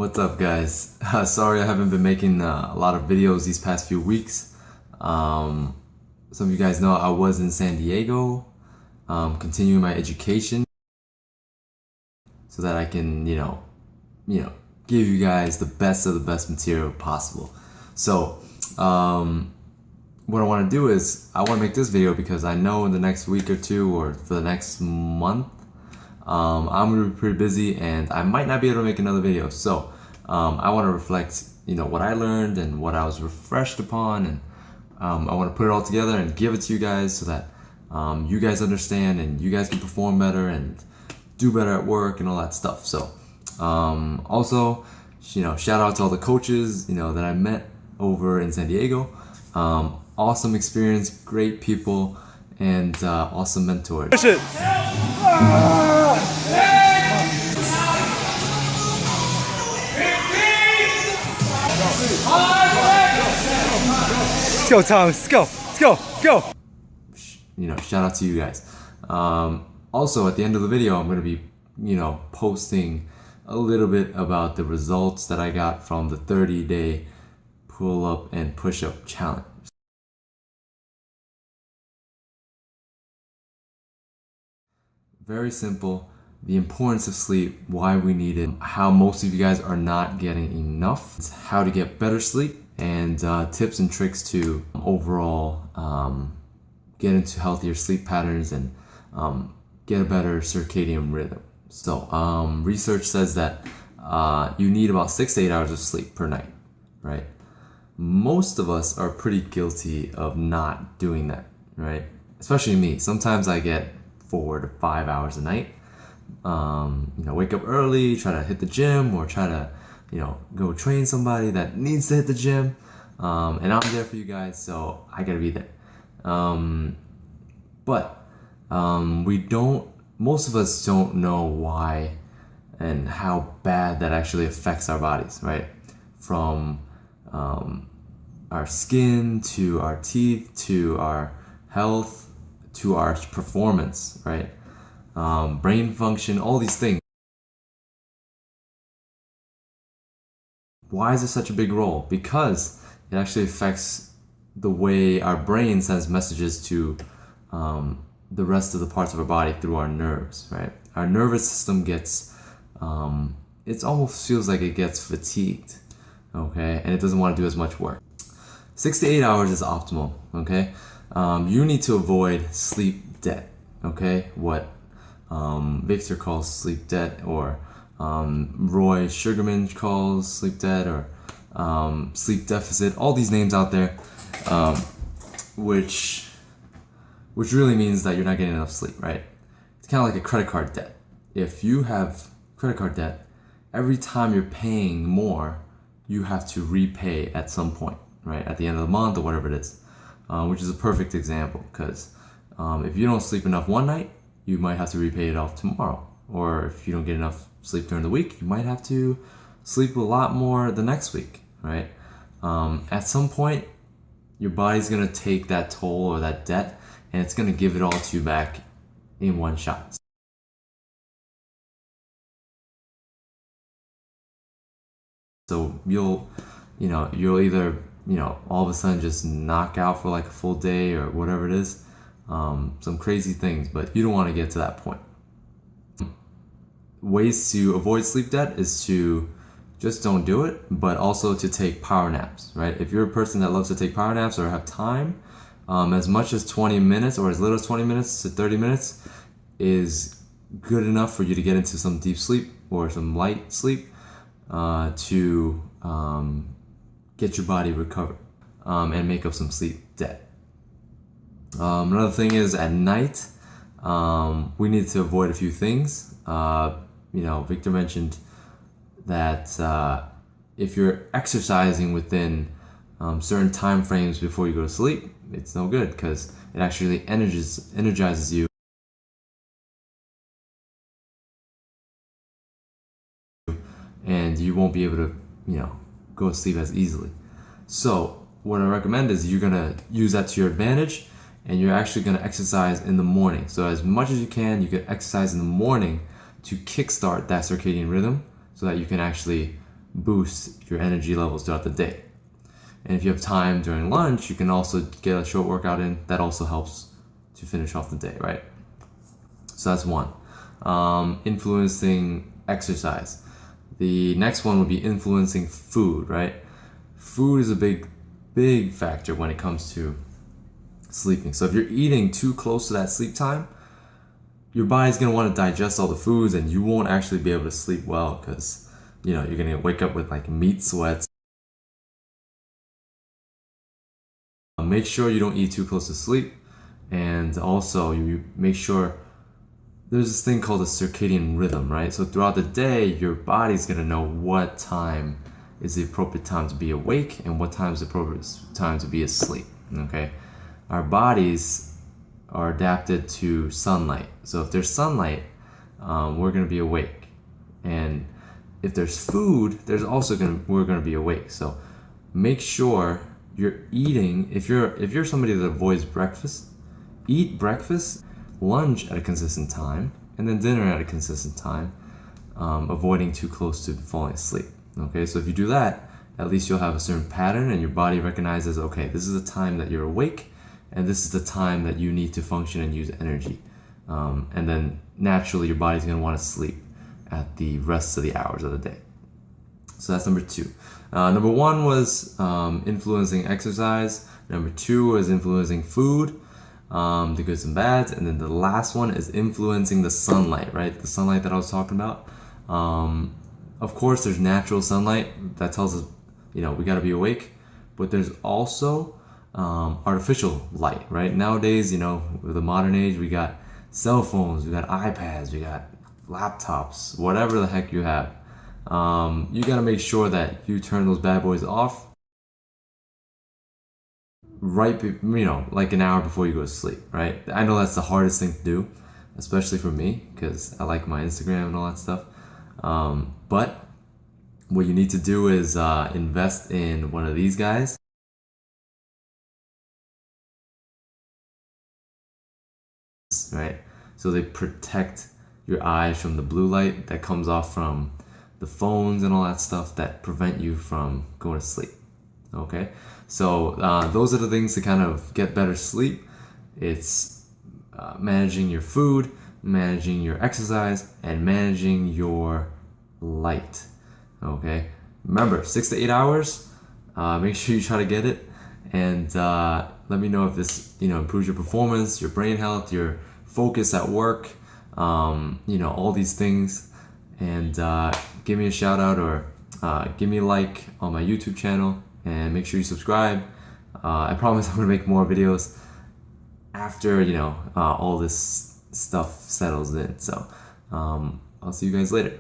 What's up, guys? Sorry I haven't been making a lot of videos these past few weeks. Some of you guys know I was in San Diego, continuing my education so that I can, give you guys the best of the best material possible. So, what I want to do is I want to make this video because I know in the next week or two or for the next month, I'm going to be pretty busy and I might not be able to make another video. So I want to reflect, what I learned and what I was refreshed upon, and I want to put it all together and give it to you guys so that you guys understand and you guys can perform better and do better at work and all that stuff. So also, shout out to all the coaches, that I met over in San Diego. Awesome experience, great people, and awesome mentors. Push it. Let's go, Tom. Let's go. Let's go. Go. Shout out to you guys. Also, at the end of the video, I'm going to be, posting a little bit about the results that I got from the 30-day pull-up and push-up challenge. Very simple. The importance of sleep, why we need it, how most of you guys are not getting enough, how to get better sleep, and tips and tricks to overall get into healthier sleep patterns and get a better circadian rhythm. So research says that you need about 6 to 8 hours of sleep per night, right? Most of us are pretty guilty of not doing that, right? Especially me. Sometimes I get 4 to 5 hours a night. Wake up early, try to hit the gym, or try to, go train somebody that needs to hit the gym. And I'm there for you guys, so I gotta be there. But most of us don't know why and how bad that actually affects our bodies, right? From our skin to our teeth to our health to our performance, right? Brain function, all these things. Why is it such a big role? Because it actually affects the way our brain sends messages to the rest of the parts of our body through our nerves, right? Our nervous system gets, it almost feels like it gets fatigued, okay? And it doesn't want to do as much work. 6 to 8 hours is optimal, okay? You need to avoid sleep debt, okay? What Victor calls sleep debt, or Roy Sugarman calls sleep debt, or sleep deficit, all these names out there, which really means that you're not getting enough sleep, right? It's kind of like a credit card debt. If you have credit card debt, every time you're paying more, you have to repay at some point, right? At the end of the month or whatever it is, which is a perfect example, because if you don't sleep enough one night, you might have to repay it off tomorrow. Or if you don't get enough sleep during the week, you might have to sleep a lot more the next week, right? At some point, your body's gonna take that toll or that debt, and it's gonna give it all to you back in one shot. So you'll either, all of a sudden just knock out for like a full day or whatever it is, some crazy things, but you don't want to get to that point. Ways to avoid sleep debt is to just don't do it, but also to take power naps, right? If you're a person that loves to take power naps or have time, as much as 20 minutes or as little as 20 minutes to 30 minutes is good enough for you to get into some deep sleep or some light sleep to get your body recovered and make up some sleep debt. Another thing is at night, we need to avoid a few things. Victor mentioned that if you're exercising within certain time frames before you go to sleep, it's no good because it actually energizes you, and you won't be able to, go to sleep as easily. So what I recommend is you're gonna use that to your advantage, and you're actually gonna exercise in the morning. So as much as you can exercise in the morning to kickstart that circadian rhythm so that you can actually boost your energy levels throughout the day. And if you have time during lunch, you can also get a short workout in. That also helps to finish off the day, right? So that's one. Influencing exercise. The next one would be influencing food, right? Food is a big factor when it comes to sleeping. So if you're eating too close to that sleep time, your body's gonna want to digest all the foods and you won't actually be able to sleep well because, you're gonna wake up with like meat sweats. Make sure you don't eat too close to sleep, and also you make sure there's this thing called a circadian rhythm, right? So throughout the day, your body's gonna know what time is the appropriate time to be awake and what time is the appropriate time to be asleep, okay? Our bodies are adapted to sunlight. So if there's sunlight, we're gonna be awake. And if there's food, we're gonna be awake. So make sure you're eating, if you're somebody that avoids breakfast, eat breakfast, lunch at a consistent time, and then dinner at a consistent time, avoiding too close to falling asleep. Okay, so if you do that, at least you'll have a certain pattern and your body recognizes, okay, this is the time that you're awake and this is the time that you need to function and use energy. And then naturally your body's gonna wanna sleep at the rest of the hours of the day. So that's number two. Number one was influencing exercise. Number two was influencing food, the goods and bads. And then the last one is influencing the sunlight, right? The sunlight that I was talking about. Of course, there's natural sunlight that tells us, we gotta be awake. But there's also artificial light, right? Nowadays, with the modern age, we got cell phones, we got iPads, we got laptops, whatever the heck you have. You gotta make sure that you turn those bad boys off like an hour before you go to sleep, right? I know that's the hardest thing to do, especially for me, because I like my Instagram and all that stuff. But what you need to do is invest in one of these guys. Right? So they protect your eyes from the blue light that comes off from the phones and all that stuff that prevent you from going to sleep. Okay? So those are the things to kind of get better sleep. It's managing your food, managing your exercise, and managing your light. Okay? Remember, 6 to 8 hours. Make sure you try to get it. And let me know if this improves your performance, your brain health, your focus at work, all these things. And give me a shout out or give me a like on my YouTube channel, and make sure you subscribe. I promise I'm gonna make more videos after all this stuff settles in. So I'll see you guys later.